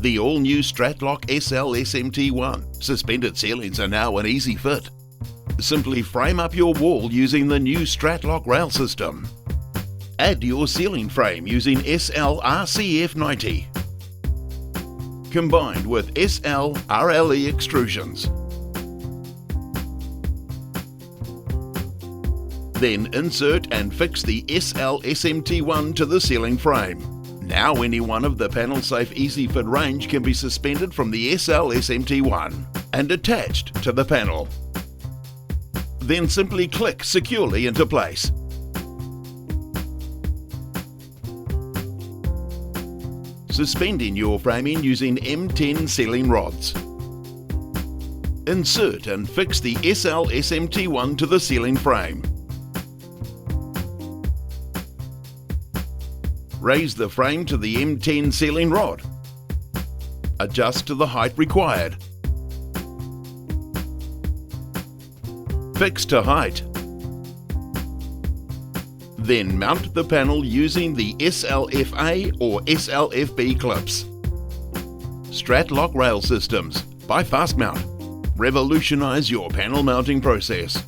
The all-new Stratlock SL-SMT1 suspended ceilings are now an easy fit. Simply frame up your wall using the new Stratlock Rail System. Add your ceiling frame using SL-RCF90, combined with SL-RLE extrusions. Then insert and fix the SL-SMT1 to the ceiling frame. Now any one of the panel-safe EasyFit range can be suspended from the SL-SMT1 and attached to the panel. Then simply click securely into place. Suspending your framing using M10 ceiling rods. Insert and fix the SL-SMT1 to the ceiling frame. Raise the frame to the M10 ceiling rod. Adjust to the height required. Fix to height. Then mount the panel using the SLFA or SLFB clips. Stratlock Rail Systems by Fastmount. Revolutionize your panel mounting process.